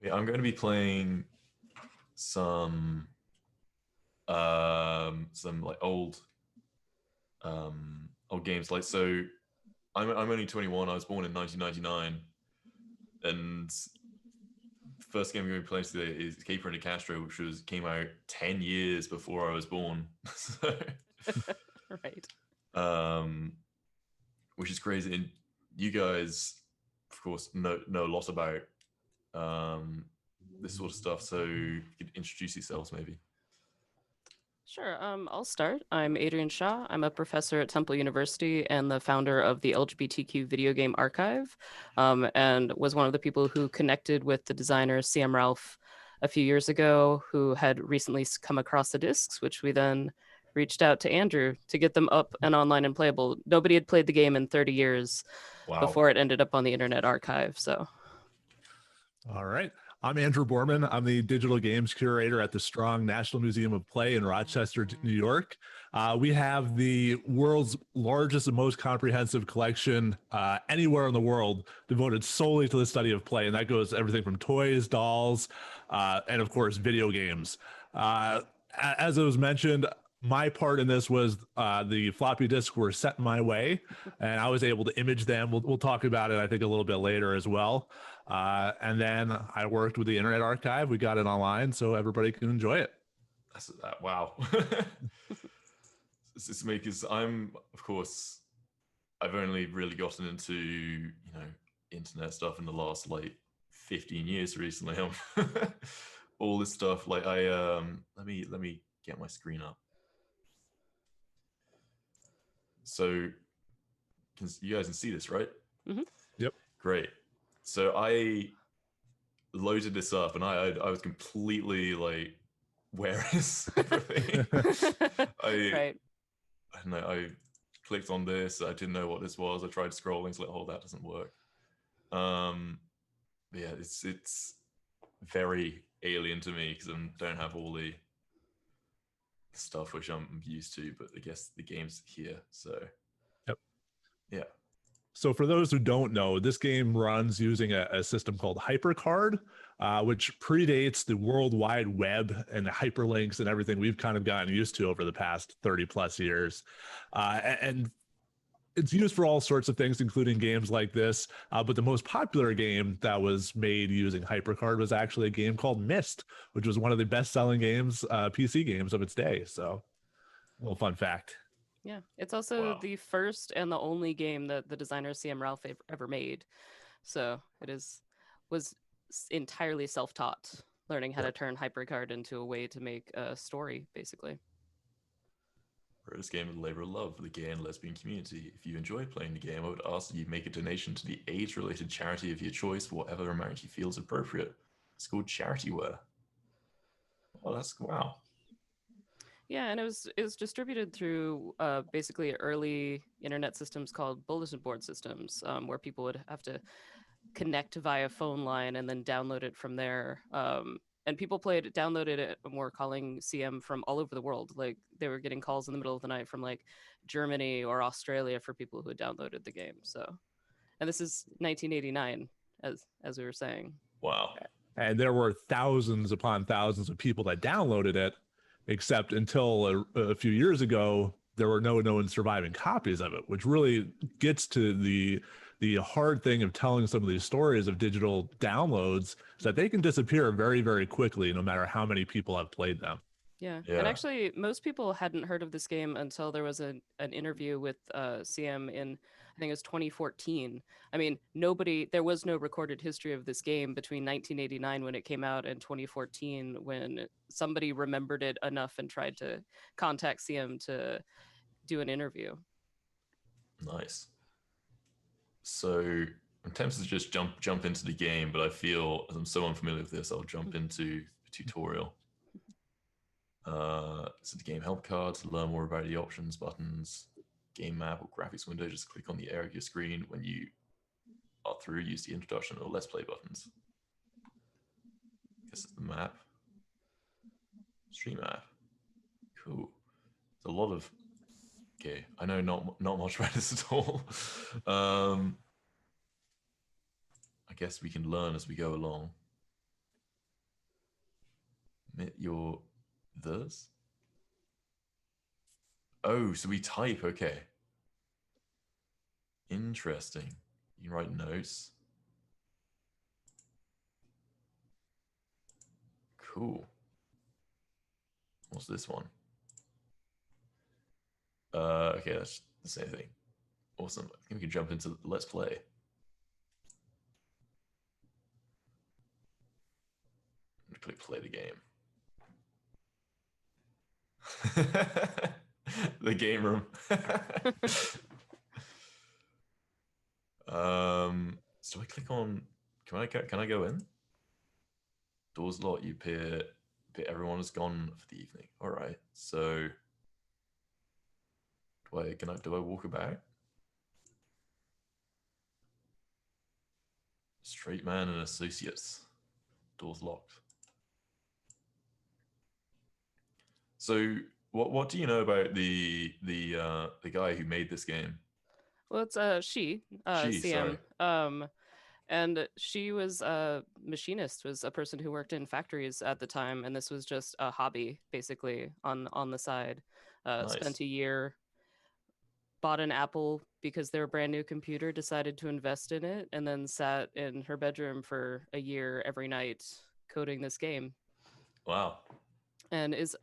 Yeah, I'm going to be playing some like old games. Like, so I'm only 21. I was born in 1999, and the first game we're going to be playing today is Caper and Castro, which came out 10 years before I was born. So, Right. um, which is crazy. And you guys, of course, know a lot about um, this sort of stuff. So you could introduce yourselves, maybe. Sure. I'll start. I'm Adrian Shaw. I'm a professor at Temple University and the founder of the LGBTQ Video Game Archive, and was one of the people who connected with the designer CM Ralph a few years ago, who had recently come across the discs, which we then reached out to Andrew to get them up and online and playable. Nobody had played the game in 30 years Wow. before it ended up on the Internet Archive. So, All right. I'm Andrew Borman. I'm the digital games curator at the Strong National Museum of Play in Rochester, New York. We have the world's largest and most comprehensive collection anywhere in the world devoted solely to the study of play. And that goes everything from toys, dolls, and of course, video games. As it was mentioned, my part in this was the floppy disks were sent my way, and I was able to image them. We'll talk about it, I think, a little bit later as well. And then I worked with the Internet Archive. We got it online so everybody can enjoy it. Wow. It's me because of course, I've only really gotten into internet stuff in the last like 15 years recently. All this stuff. Like let me get my screen up. So you guys can see this, right? mm-hmm. Yep. Great. So I loaded this up, and I was completely like, where is everything? Right. I don't know. I clicked on this. I didn't know what this was. I tried scrolling. It's like, oh, that doesn't work. Yeah, it's very alien to me because I don't have all the stuff which I'm used to. But I guess the game's here, so Yep. Yeah. So for those who don't know, this game runs using a system called HyperCard, which predates the World Wide Web and the hyperlinks and everything we've kind of gotten used to over the past 30 plus years. And it's used for all sorts of things, including games like this. But the most popular game that was made using HyperCard was actually a game called Myst, which was one of the best-selling games, PC games of its day. So, a little fun fact. Yeah, it's also Wow. the first and the only game that the designer CM Ralph ever made. So was entirely self-taught, learning how to turn HyperCard into a way to make a story, basically. This game is a labor of love for the gay and lesbian community. If you enjoy playing the game, I would ask that you make a donation to the AIDS-related charity of your choice for whatever amount you feel is appropriate. It's called Charityware. Oh, that's wow. Yeah, and it was distributed through basically early internet systems called bulletin board systems, where people would have to connect via phone line and then download it from there. And people downloaded it, and were calling CM from all over the world. Like, they were getting calls in the middle of the night from like Germany or Australia for people who had downloaded the game. So, and this is 1989, as we were saying. Wow. And there were thousands upon thousands of people that downloaded it, except until a few years ago, there were no known surviving copies of it, which really gets to the hard thing of telling some of these stories of digital downloads, is that they can disappear very, very quickly, no matter how many people have played them. Yeah. And actually, most people hadn't heard of this game until there was an interview with CM in, I think it was 2014. I mean, there was no recorded history of this game between 1989 when it came out and 2014 when somebody remembered it enough and tried to contact CM to do an interview. Nice. So I'm tempted to just jump into the game, but I feel, as I'm so unfamiliar with this, I'll jump into the tutorial. So the game help card, to learn more about the options, buttons, game map, or graphics window, just click on the area of your screen. When you are through, use the introduction or let's play buttons. This is the map. Stream map. Cool. There's a lot of... Okay, I know not much about this at all. I guess we can learn as we go along. Submit your this. Oh, so we type. Okay. Interesting. You can write notes. Cool. What's this one? Okay, that's the same thing. Awesome. I think we can jump into Let's Play. I'm gonna click play the game. The game room. So I click on. Can I go in? Doors locked. You appear. Everyone is gone for the evening. All right. So do I walk about? Straight man and associates. Doors locked. So what do you know about the guy who made this game? Well, it's she, She, CM. sorry. And she was a machinist, was a person who worked in factories at the time, and this was just a hobby, basically, on the side. Nice. Spent a year, bought an Apple because their brand new computer, decided to invest in it, and then sat in her bedroom for a year every night coding this game. Wow. And is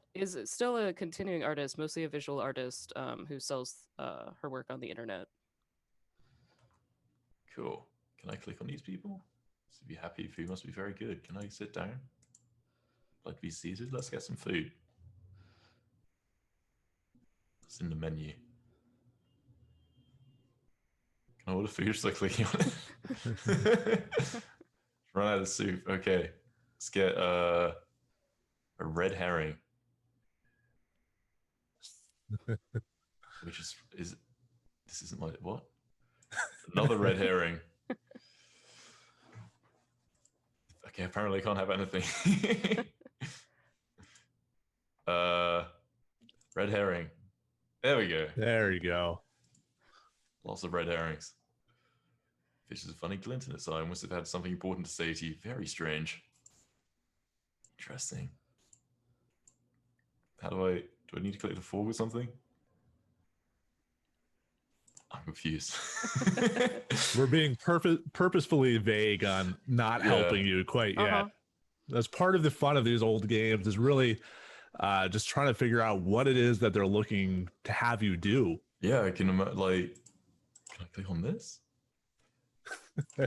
still a continuing artist, mostly a visual artist, who sells her work on the internet. Cool. Can I click on these people? To be happy, food must be very good. Can I sit down? Like to be seated? Let's get some food. It's in the menu. Can I order food just by clicking on it? Run out of soup. Okay. Let's get a red herring. Which is this isn't my what? Another red herring. Okay, apparently I can't have anything. Red herring. There we go. There you go. Lots of red herrings. Fish has a funny glint in its eye. Must have had something important to say to you. Very strange. Interesting. How do I need to click the forward with something? I'm confused. We're being purposefully vague on not helping you quite yet. That's part of the fun of these old games, is really just trying to figure out what it is that they're looking to have you do. Yeah, I can imagine, like, can I click on this? I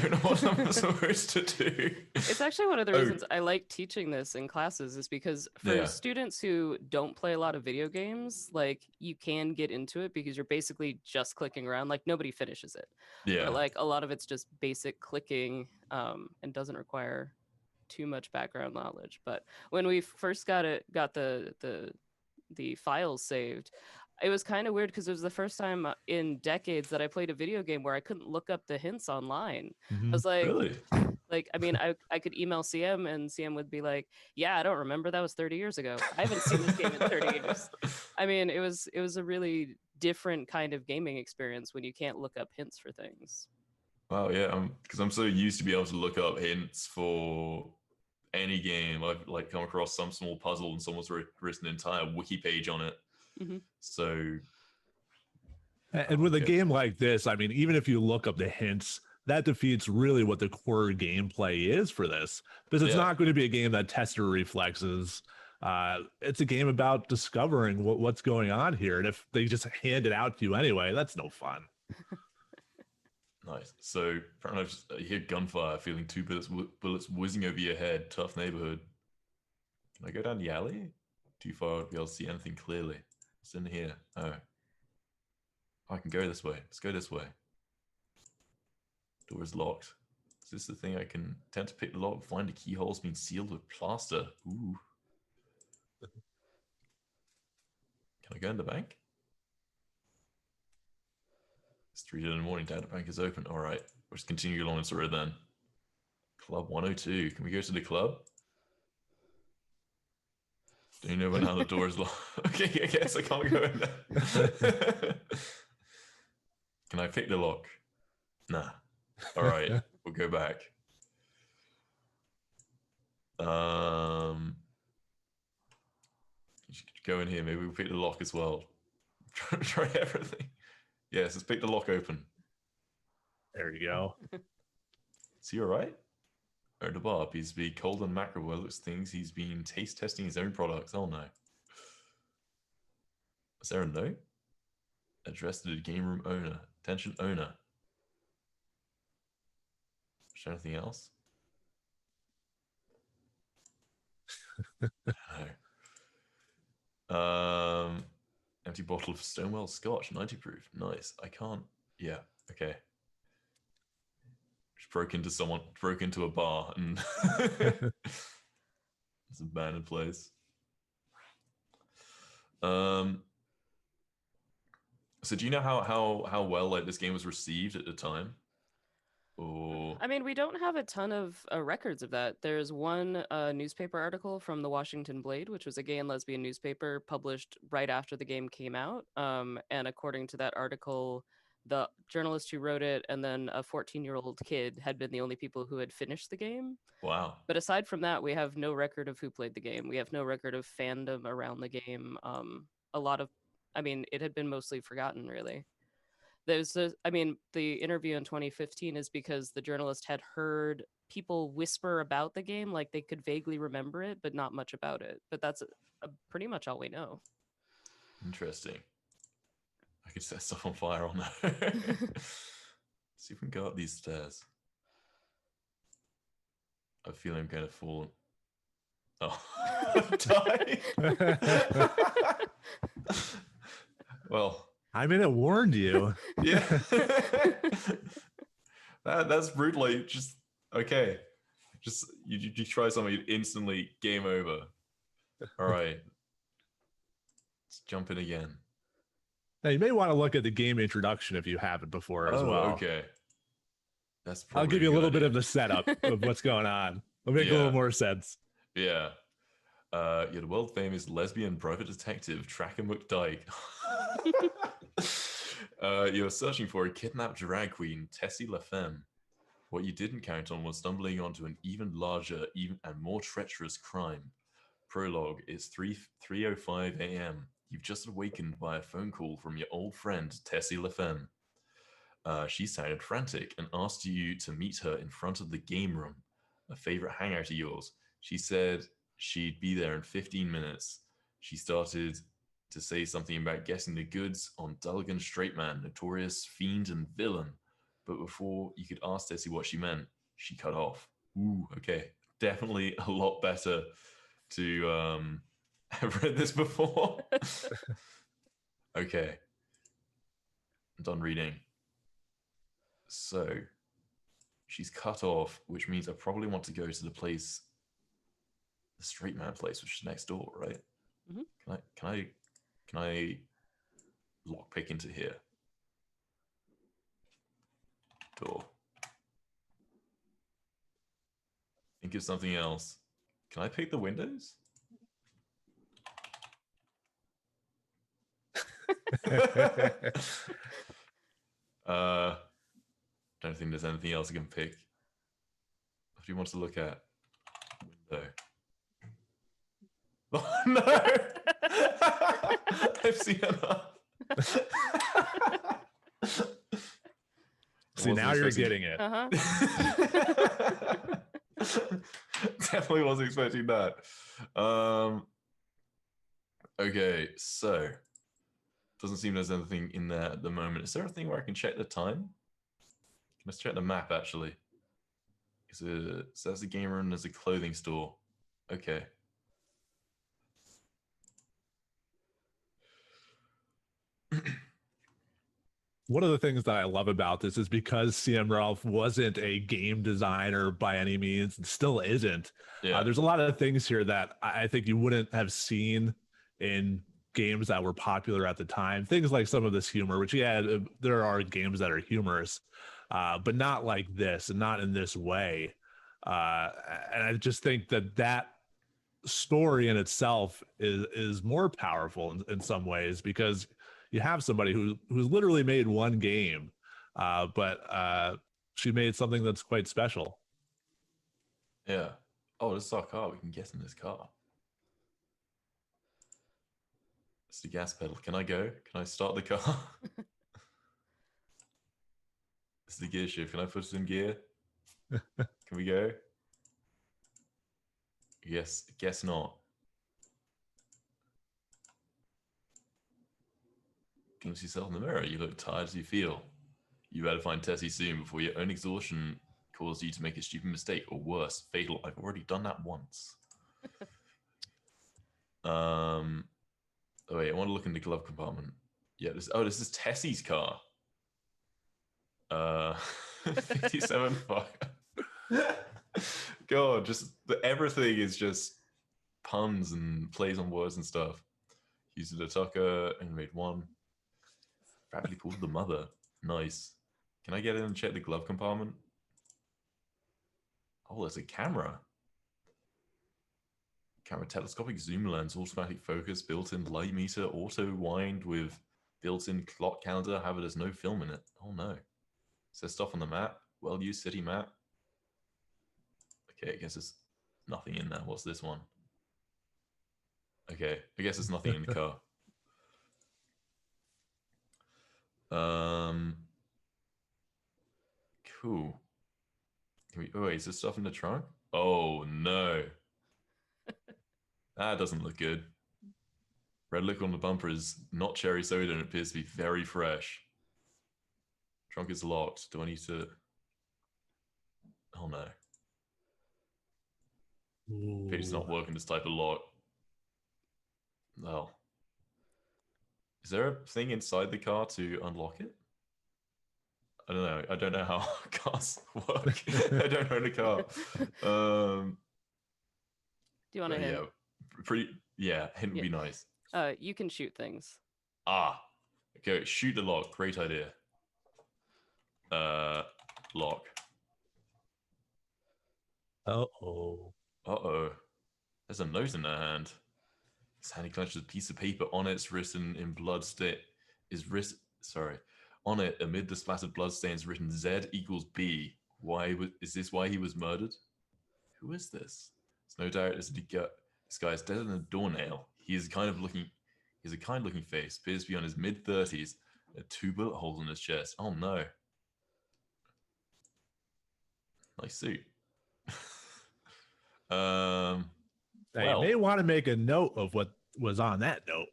don't know what I'm supposed to do. It's actually one of the reasons I like teaching this in classes, is because for students who don't play a lot of video games, like, you can get into it because you're basically just clicking around. Like, nobody finishes it. Yeah. But, like, a lot of it's just basic clicking, and doesn't require too much background knowledge. But when we first got the files saved, it was kind of weird because it was the first time in decades that I played a video game where I couldn't look up the hints online. I was like, really? Like, I mean, I could email CM and CM would be like, yeah, I don't remember. That was 30 years ago. I haven't seen this game in 30 years. I mean, it was a really different kind of gaming experience when you can't look up hints for things. Wow, yeah, because I'm so used to be able to look up hints for any game. I've like come across some small puzzle and someone's written an entire wiki page on it. So, and with a game like this, I mean, even if you look up the hints, that defeats really what the core gameplay is for this, because it's not going to be a game that tests your reflexes. It's a game about discovering what's going on here, and if they just hand it out to you anyway, that's no fun. Nice. So apparently you hear gunfire, feeling two bullets whizzing over your head. Tough neighborhood. Can I go down the alley? Too far to be able to see anything clearly. What's in here? Oh, I can go this way. Let's go this way. Door is locked. Is this the thing I can attempt to pick the lock? Find the keyhole's been sealed with plaster. Ooh. Can I go in the bank? It's 3 in the morning. Data bank is open. All right. We'll just continue along this road then. Club 102. Can we go to the club? Do you know when how the door is locked? Okay, I guess I can't go in there. Can I pick the lock? Nah. All right. We'll go back. Go in here. Maybe we'll pick the lock as well. Try everything. Yes, let's pick the lock open. There you go. Is he all right? At the bar appears to be cold and macro. Well, looks things he's been taste testing his own products. Oh no. Is there a note? Addressed to the game room owner. Attention owner. Is there anything else? No. Empty bottle of Stonewell Scotch, 90 proof. Nice. I can't. Yeah. Okay. Just broke into a bar, and it's an abandoned place. So do you know how well like this game was received at the time? Or I mean, we don't have a ton of records of that. There's one newspaper article from the Washington Blade, which was a gay and lesbian newspaper published right after the game came out. And according to that article, the journalist who wrote it and then a 14-year-old kid had been the only people who had finished the game. wow. But aside from that, we have no record of who played the game. We have no record of fandom around the game. It had been mostly forgotten, really. The interview in 2015 is because the journalist had heard people whisper about the game, like they could vaguely remember it, but not much about it. But that's pretty much all we know. Interesting. I could set stuff on fire on there. See if we can go up these stairs. I feel I'm going to fall. Oh, I'm dying. Well, I mean, it warned you. yeah. That's brutally just okay. Just you try something, instantly game over. All right. Let's jump in again. Now, you may want to look at the game introduction if you haven't before as well. Okay. That's I'll give you a little bit of the setup of what's going on. It'll make a little more sense. Yeah. You're the world famous lesbian private detective Tracker McDyke. You're searching for a kidnapped drag queen, Tessie LaFemme. What you didn't count on was stumbling onto an even larger, and more treacherous crime. Prologue is 3:05 a.m. You've just awakened by a phone call from your old friend, Tessie LaFemme. She sounded frantic and asked you to meet her in front of the game room, a favorite hangout of yours. She said she'd be there in 15 minutes. She started to say something about getting the goods on Dulgan Straightman, notorious fiend and villain. But before you could ask Tessie what she meant, she cut off. Ooh, okay. Definitely a lot better to have read this before. Okay. I'm done reading. So she's cut off, which means I probably want to go to the place, the straight man place, which is next door, right? Mm-hmm. Can I lockpick into here? Door. Think of something else. Can I pick the windows? Don't think there's anything else I can pick. What do you want to look at? Window. Oh no! I've seen enough. See, now you're getting it. Uh-huh. Definitely wasn't expecting that. Okay, so doesn't seem there's anything in there at the moment. Is there a thing where I can check the time? Let's check the map actually. So there's a game room and there's a clothing store. Okay. One of the things that I love about this is because CM Ralph wasn't a game designer by any means, and still isn't. Yeah. There's a lot of things here that I think you wouldn't have seen in games that were popular at the time. Things like some of this humor, which there are games that are humorous, but not like this and not in this way. And I just think that story in itself is more powerful in some ways, because you have somebody who's literally made one game, but she made something that's quite special. Yeah. Oh, this is our car. We can get in this car. It's the gas pedal. Can I go? Can I start the car? It's the gear shift. Can I put it in gear? Can we go? Yes, guess not. Glimpse yourself in the mirror. You look tired as you feel. You better find Tessie soon before your own exhaustion causes you to make a stupid mistake, or worse, fatal. I've already done that once. Oh wait, I want to look in the glove compartment. Yeah, this is Tessie's car. 57 fuck. God, just everything is just puns and plays on words and stuff. Used the Tucker and made one. Rapidly pulled the mother. Nice. Can I get in and check the glove compartment? Oh, there's a camera. Camera telescopic zoom lens, automatic focus, built-in light meter, auto wind with built-in clock calendar. However, there's no film in it. Oh no. Is there stuff on the map? Well-used city map. Okay, I guess there's nothing in there. What's this one? Okay, I guess there's nothing in the car. Cool. Oh wait, is there stuff in the trunk? Oh no. That doesn't look good. Red liquid on the bumper is not cherry soda and it appears to be very fresh. Trunk is locked. Do I need to... Oh no. It's not working, this type of lock. Well. Is there a thing inside the car to unlock it? I don't know. I don't know how cars work. I don't own a car. Do you want to hint? Yeah, hint would be nice. You can shoot things. Ah. Okay, shoot the lock. Great idea. Lock. Uh-oh. Uh-oh. There's a note in her hand. His hand clenches a piece of paper. On it's written in blood On it, amid the splattered blood stains, written Z equals B. Is this why he was murdered? Who is this? There's no doubt this guy is dead than a doornail. He has a kind looking face, appears to be on his mid-30s, and 2 bullet holes in his chest. Oh no. Nice suit. Now, you may want to make a note of what was on that note.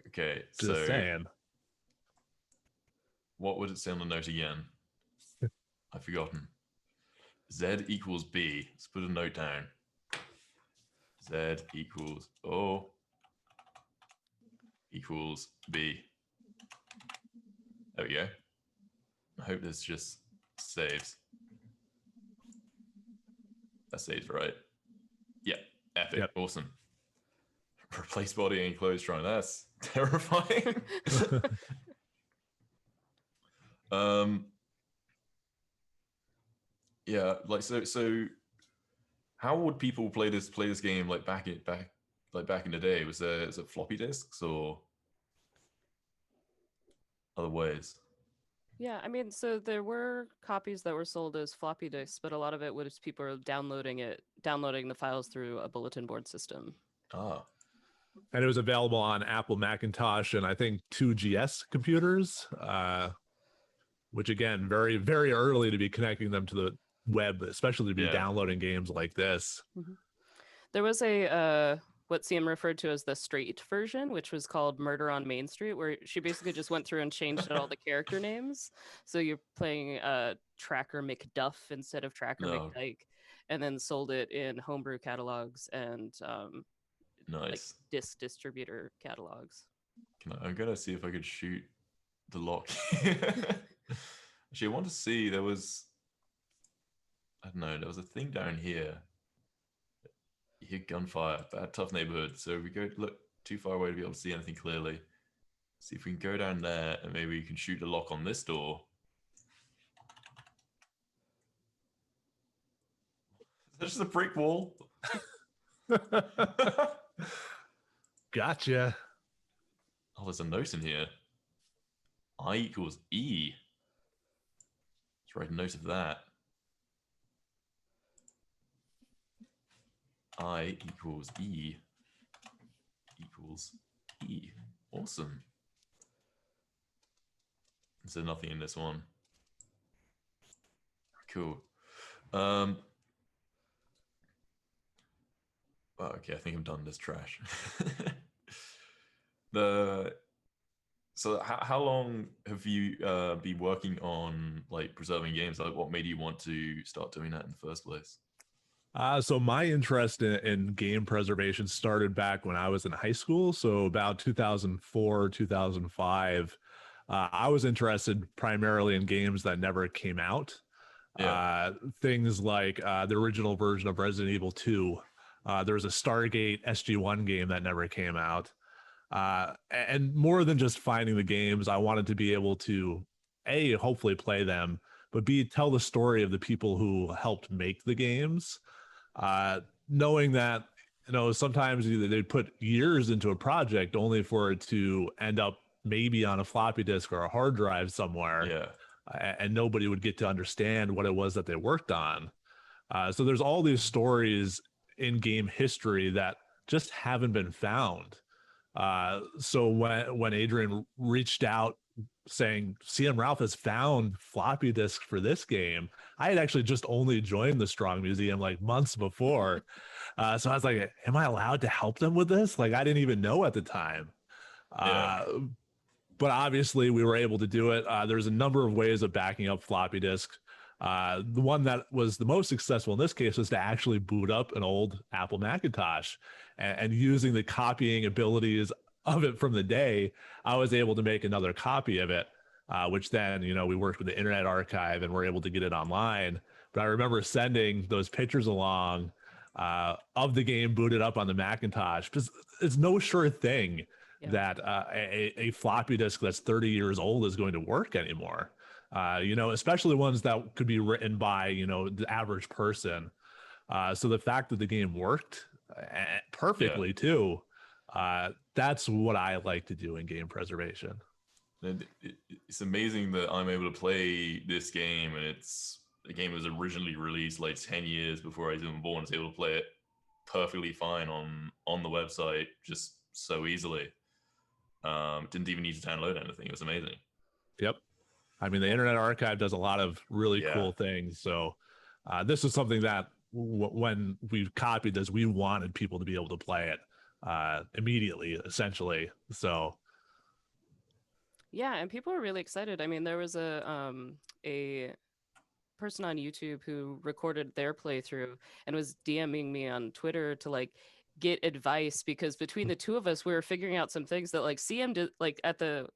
Okay, Just saying. What would it say on the note again? I've forgotten. Z equals B. Let's put a note down. Z equals equals B. There we go. I hope this just saves. That saves, right? Yeah, epic, yep. Awesome. Replace body and clothes shrine. That's terrifying. Yeah, like so how would people play this game like back in the day? Is it floppy disks or other ways? Yeah, I mean, so there were copies that were sold as floppy disks, but a lot of it was people downloading the files through a bulletin board system. Ah. And it was available on Apple Macintosh and I think 2GS computers, which again, very, very early to be connecting them to the web, especially to be downloading games like this. Mm-hmm. There was a what CM referred to as the straight version, which was called Murder on Main Street, where she basically just went through and changed all the character names. So you're playing Tracker McDuff instead of Tracker McDyke, and then sold it in homebrew catalogs and nice like disc distributor catalogs. I'm gonna see if I could shoot the lock. Actually, I want to see, there was a thing down here. You hear gunfire, bad tough neighborhood. So we go look too far away to be able to see anything clearly. See if we can go down there and maybe we can shoot the lock on this door. Is that just a brick wall? Gotcha. Oh, there's a note in here. I equals E. Let's write a note of that. I equals E equals GGP. Awesome. Is there nothing in this one? Cool. Okay, I think I'm done this trash. So how long have you been working on like preserving games? Like, what made you want to start doing that in the first place? So my interest in game preservation started back when I was in high school. So about 2004, 2005. I was interested primarily in games that never came out. Yeah. Things like the original version of Resident Evil 2. There was a Stargate SG-1 game that never came out. And more than just finding the games, I wanted to be able to, A, hopefully play them, but B, tell the story of the people who helped make the games. Knowing that, sometimes they put years into a project only for it to end up maybe on a floppy disk or a hard drive somewhere, Yeah. and nobody would get to understand what it was that they worked on. So there's all these stories in game history that just haven't been found. So when Adrian reached out saying CM Ralph has found floppy disks for this game, I had actually just only joined the Strong Museum like months before. So I was like, am I allowed to help them with this? Like, I didn't even know at the time. Yeah. But obviously we were able to do it. There's a number of ways of backing up floppy disks. The one that was the most successful in this case was to actually boot up an old Apple Macintosh, and using the copying abilities of it from the day, I was able to make another copy of it, which then, we worked with the Internet Archive and were able to get it online. But I remember sending those pictures along of the game booted up on the Macintosh, because it's no sure thing that a floppy disk that's 30 years old is going to work anymore. Especially ones that could be written by, the average person. So the fact that the game worked perfectly too, that's what I like to do in game preservation. And it's amazing that I'm able to play this game, and the game was originally released like 10 years before I was even born. I was able to play it perfectly fine on the website just so easily. Didn't even need to download anything. It was amazing. Yep. I mean, the Internet Archive does a lot of really cool things. So this is something that when we copied this, we wanted people to be able to play it immediately, essentially. So yeah, and people were really excited. I mean, there was a person on YouTube who recorded their playthrough and was DMing me on Twitter to like get advice, because between the two of us we were figuring out some things that like CM did. Like at the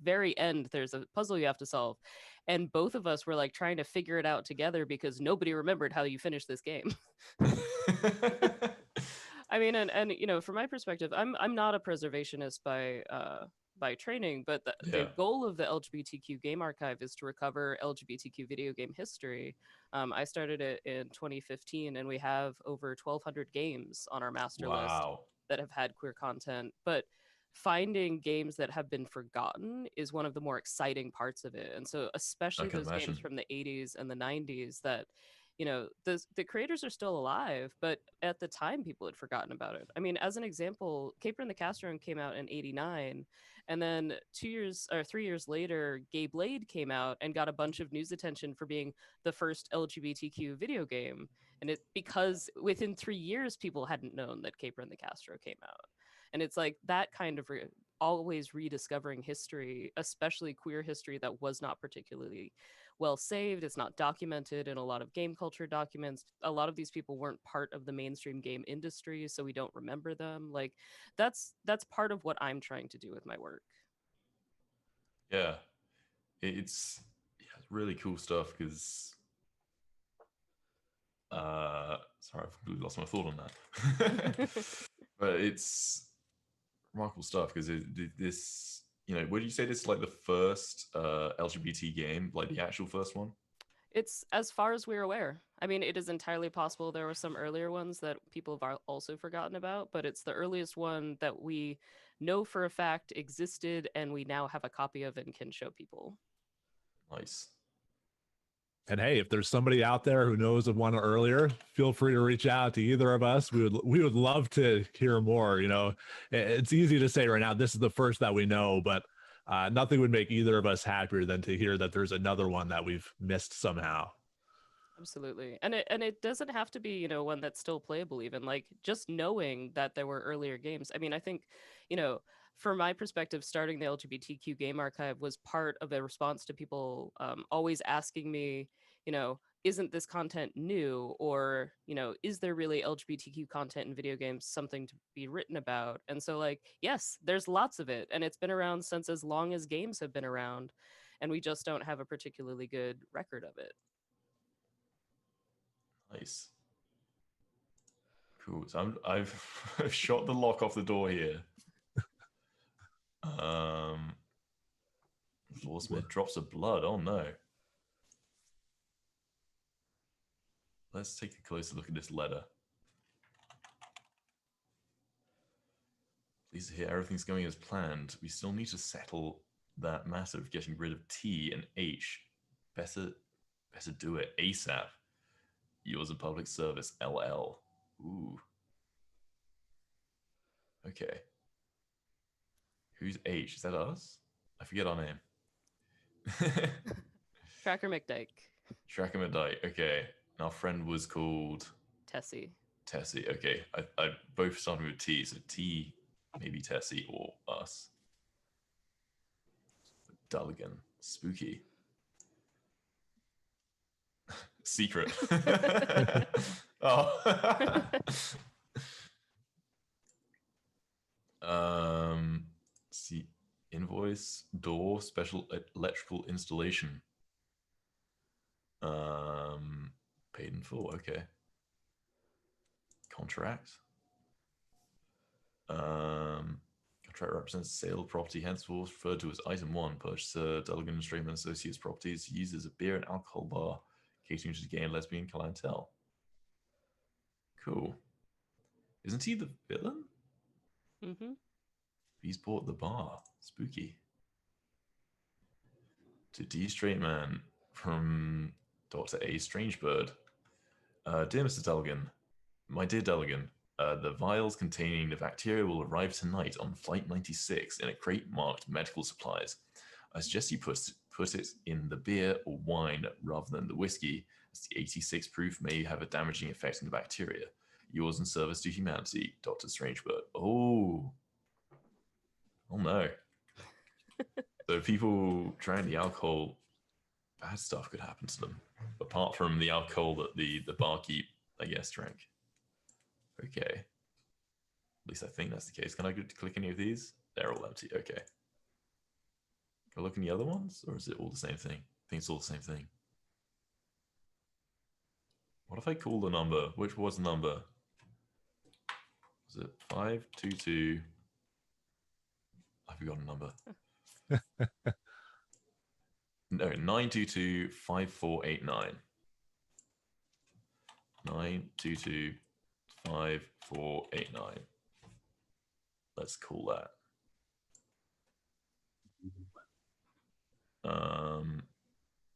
very end there's a puzzle you have to solve, and both of us were like trying to figure it out together because nobody remembered how you finished this game. I mean, and from my perspective, I'm not a preservationist by training, but the goal of the LGBTQ game archive is to recover LGBTQ video game history. I started it in 2015, and we have over 1,200 games on our master list that have had queer content. But finding games that have been forgotten is one of the more exciting parts of it. And so especially those games from the 80s and the 90s that the creators are still alive, but at the time people had forgotten about it. I mean, as an example, Caper and the Castro came out in 89, and then 3 years later Gay Blade came out and got a bunch of news attention for being the first LGBTQ video game, and it because within 3 years people hadn't known that Caper and the Castro came out. And it's like that kind of always rediscovering history, especially queer history that was not particularly well saved. It's not documented in a lot of game culture documents. A lot of these people weren't part of the mainstream game industry, so we don't remember them. Like that's part of what I'm trying to do with my work. Yeah, it's really cool stuff because sorry, I've completely lost my thought on that. But it's remarkable stuff because this, would you say this is like the first LGBT game, like the actual first one? It's as far as we're aware. I mean, it is entirely possible there were some earlier ones that people have also forgotten about, but it's the earliest one that we know for a fact existed and we now have a copy of and can show people. Nice. And hey, if there's somebody out there who knows of one earlier, feel free to reach out to either of us. We would love to hear more. You know, it's easy to say right now, this is the first that we know, but nothing would make either of us happier than to hear that there's another one that we've missed somehow. Absolutely. And it doesn't have to be, one that's still playable even. Like just knowing that there were earlier games. I mean, I think, you know, from my perspective, starting the LGBTQ game archive was part of a response to people always asking me, isn't this content new? Or, is there really LGBTQ content in video games something to be written about? And so, like, yes, there's lots of it. And it's been around since as long as games have been around. And we just don't have a particularly good record of it. Nice. Cool. So I've shot the lock off the door here. Lawsmith drops of blood. Oh no. Let's take a closer look at this letter. Pleased to hear everything's going as planned. We still need to settle that matter of getting rid of T and H. Better do it ASAP. Yours in public service, LL. Ooh. Okay. Who's H? Is that us? I forget our name. Tracker McDyke. Tracker McDyke. Okay. Our friend was called Tessie. Tessie. Okay. I both starting with T. So T, maybe Tessie or us. Dulligan. Spooky. Secret. Oh. See, invoice, door, special electrical installation. Paid in full. Okay. Contract. Contract represents sale of property, henceforth referred to as item 1. Purchaser, Dulligan Straitman Associates Properties, uses a beer and alcohol bar, catering to the gay and lesbian clientele. Cool. Isn't he the villain? Mm-hmm. He's bought the bar. Spooky. To D Straight Man from Dr. A Strangebird. Dear Mr. Dulligan, my dear Dulligan, the vials containing the bacteria will arrive tonight on Flight 96 in a crate marked medical supplies. I suggest you put it in the beer or wine rather than the whiskey, as the 86 proof may have a damaging effect on the bacteria. Yours in service to humanity, Dr. Strangebird. Oh no. So people trying the alcohol, bad stuff could happen to them. Apart from the alcohol that the barkeep, I guess, drank. Okay. At least I think that's the case. Can I click any of these? They're all empty. Okay. Can I look in the other ones? Or is it all the same thing? I think it's all the same thing. What if I call the number? Which was the number? Was it 522? I forgot a number. No, 922 5489. 922 5489. Let's call that.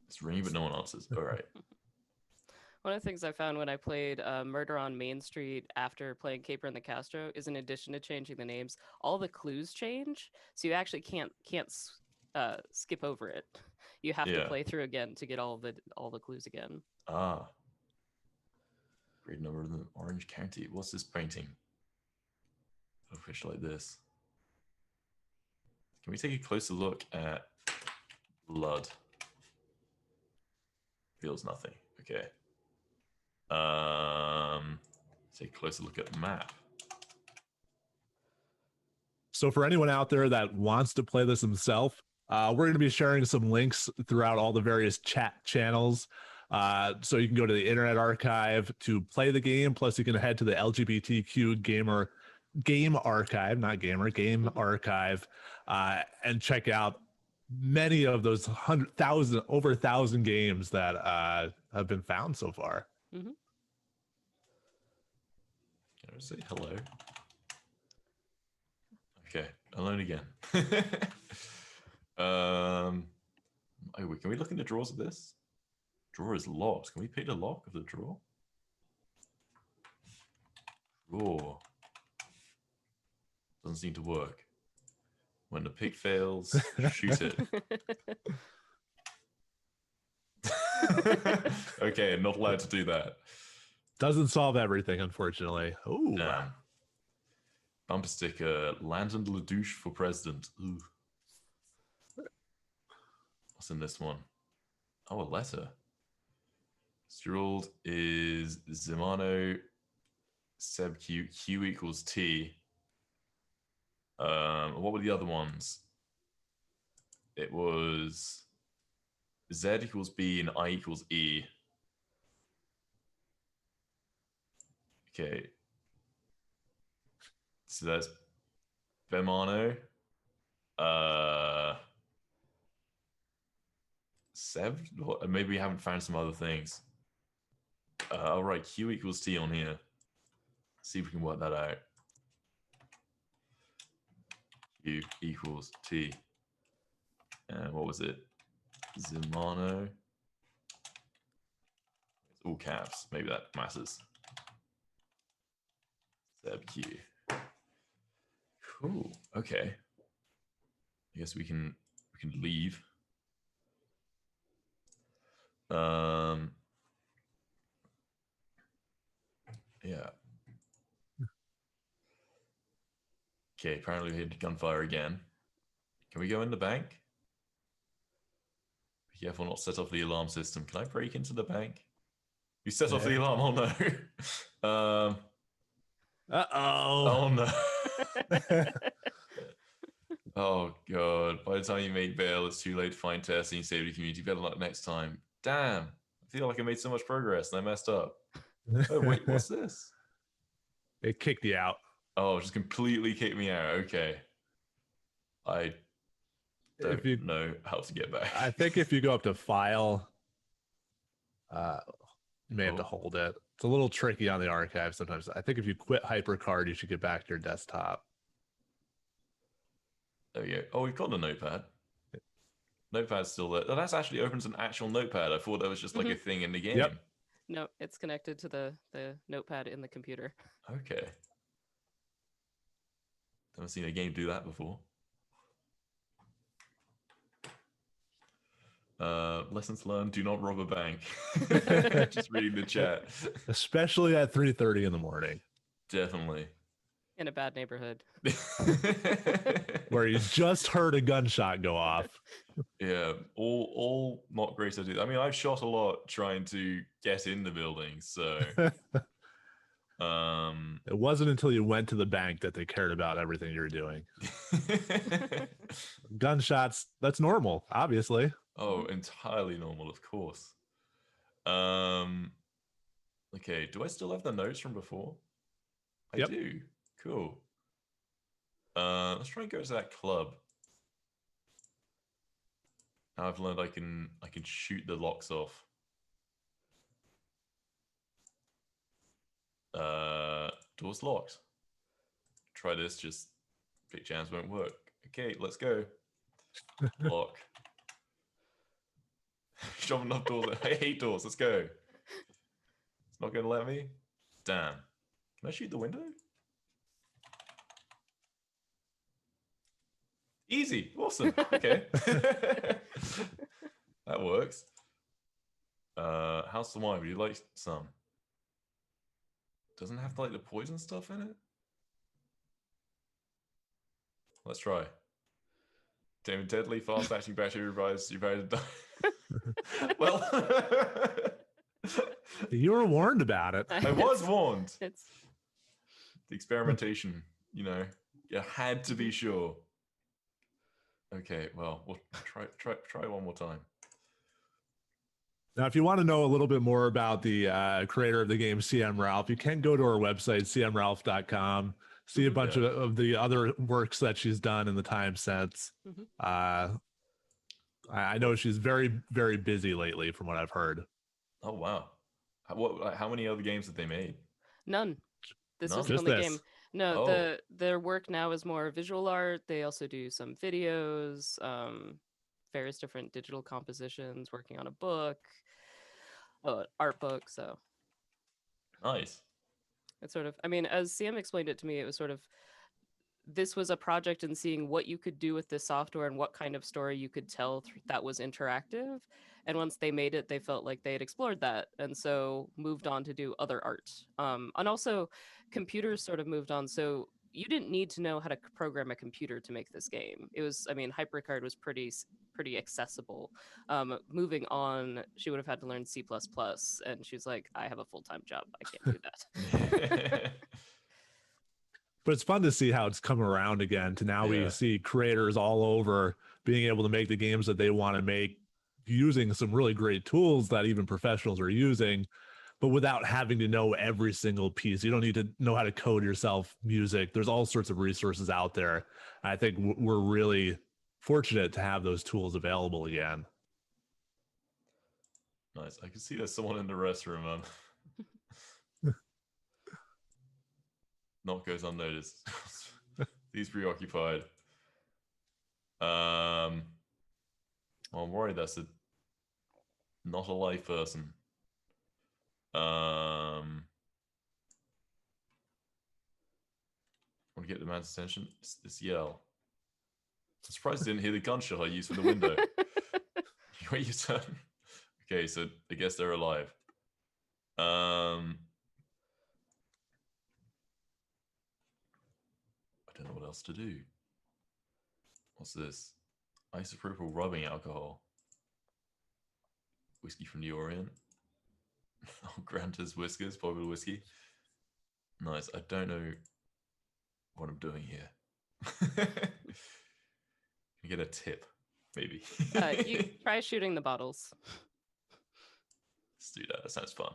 It's ringing, but no one answers. All right. One of the things I found when I played Murder on Main Street after playing Caper and the Castro is, in addition to changing the names, all the clues change, so you actually can't skip over it. You have to play through again to get all the clues again. Ah. Great number of the Orange County. What's this painting? A fish like this. Can we take a closer look at blood? Feels nothing. Okay. Take a closer look at the map. So for anyone out there that wants to play this himself, we're going to be sharing some links throughout all the various chat channels. So you can go to the Internet Archive to play the game. Plus, you can head to the LGBTQ game archive, not gamer, game archive, and check out many of those over 1,000 games that have been found so far. Mm-hmm. Can I say hello? Okay, alone again. Oh, can we look in the drawers of this? Drawer is locked. Can we pick the lock of the drawer? Drawer. Doesn't seem to work. When the pick fails, shoot it. Okay, I'm not allowed to do that. Doesn't solve everything, unfortunately. Oh, Damn. Bumper sticker, Landon LaDouche for president. Ooh. What's in this one? Oh, a letter. Gerald is Zimano Seb Q. Q equals T. What were the other ones? It was Z equals B and I equals E. Okay. So that's Bemano. Seb? Maybe we haven't found some other things. All right, Q equals T on here. See if we can work that out. Q equals T. And what was it? Zimano. It's all caps. Maybe that matters. Seb Q. Cool. Okay. I guess we can leave. Yeah. Okay, apparently we hit gunfire again. Can we go in the bank? Be careful not to set off the alarm system. Can I break into the bank? We set off the alarm. Oh no. Uh-oh. Oh no. Oh god. By the time you make bail, it's too late to find testing, save the community. Better luck next time. Damn. I feel like I made so much progress and I messed up. Oh wait, what's this? It kicked you out. Oh, just completely kicked me out. Okay. I don't know how to get back. I think if you go up to file, you may have to hold it. It's a little tricky on the archive sometimes. I think if you quit HyperCard, you should get back to your desktop. There we go. Oh, we've got the notepad. Notepad's still there. Oh, that's actually opens an actual notepad. I thought that was just like a thing in the game. Yep. No, it's connected to the notepad in the computer. Okay. Never seen a game do that before. Lessons learned: do not rob a bank. Just reading the chat. Especially at 3:30 in the morning. Definitely. In a bad neighborhood. Where you just heard a gunshot go off. Yeah, all not great ideas. I mean, I've shot a lot trying to get in the building, so it wasn't until you went to the bank that they cared about everything you were doing. Gunshots, that's normal, obviously. Oh, entirely normal, of course. Okay, do I still have the notes from before? I do. Cool. Let's try and go to that club. Now I've learned I can shoot the locks off. Door's locked. Try this, just big jams won't work. Okay, let's go. Lock. Shoving up doors. I hate doors. Let's go. It's not gonna let me. Damn. Can I shoot the window? Easy. Awesome. Okay. That works. How's the wine? Would you like some? Doesn't have like the poison stuff in it? Let's try. Damn, deadly fast-acting battery revives. You're about to die. Well, you were warned about it. I was warned. It's the experimentation, you had to be sure. Okay, well, we'll try one more time. Now, if you want to know a little bit more about the creator of the game, CM Ralph, you can go to our website, cmralph.com, see a bunch of the other works that she's done in the time since. I know she's very, very busy lately from what I've heard. Oh, wow. How many other games have they made? none. This was the Just only this. game. No, their work now is more visual art. They also do some videos, various different digital compositions, working on a book. an art book. So Nice. it's sort of, I mean, as Sam explained it to me, it was sort of, this was a project in seeing what you could do with this software and what kind of story you could tell that was interactive. And once they made it, they felt like they had explored that, and so moved on to do other art. And also, computers sort of moved on. So you didn't need to know how to program a computer to make this game. It was, I mean, HyperCard was pretty accessible. Moving on, she would have had to learn C++, and she's like, I have a full-time job. I can't do that. But it's fun to see how it's come around again to now we see creators all over being able to make the games that they want to make using some really great tools that even professionals are using, but without having to know every single piece. You don't need to know how to code yourself music. There's all sorts of resources out there. I think we're really fortunate to have those tools available again. Nice. I can see there's someone in the restroom. Not goes unnoticed. He's preoccupied. I'm worried that's not a live person. I want to get the man's attention. This yell. I'm surprised I didn't hear the gunshot I used from the window. Wait your turn. Okay, so I guess they're alive. I don't know what else to do. What's this? Isopropyl rubbing alcohol. Whiskey from the Orient. Oh, Granta's Whiskers, popular whiskey. Nice. I don't know what I'm doing here. You get a tip, maybe. You try shooting the bottles. Let's do that. That sounds fun.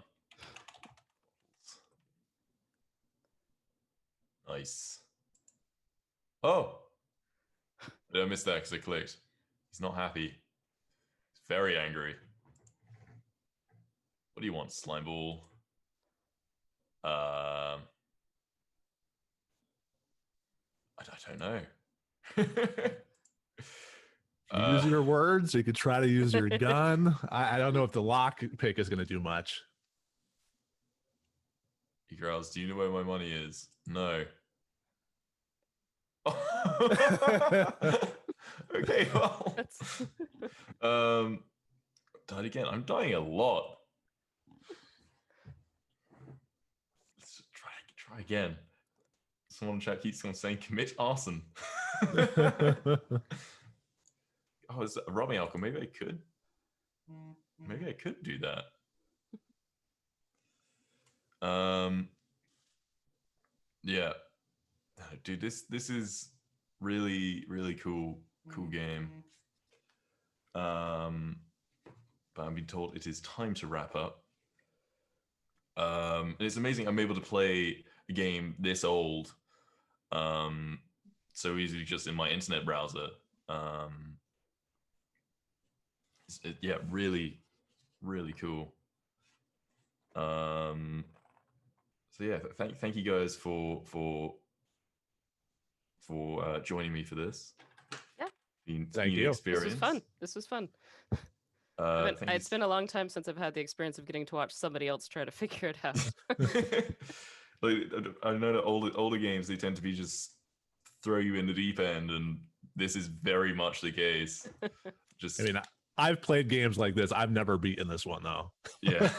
Nice. Oh! I missed that because I clicked. He's not happy. He's very angry. What do you want, slime ball? I don't know. Use your words. You could try to use your gun. I don't know if the lock pick is going to do much. You girls, do you know where my money is? No. Okay, well. Died again. I'm dying a lot. Let's try again. Someone in chat keeps on saying commit arson. Oh, is that rubbing alcohol? Maybe I could. Maybe I could do that. Yeah. Dude, this is really, really cool game. But I'm being told it is time to wrap up. And it's amazing I'm able to play a game this old so easily just in my internet browser. Yeah, really, really cool. So yeah, thank you guys for joining me for this. Yeah. Thank you. Experience. This was fun. It's been a long time since I've had the experience of getting to watch somebody else try to figure it out. Like, I know that older games, they tend to be just throw you in the deep end, and this is very much the case. Just, I mean, I've played games like this. I've never beaten this one though. Yeah.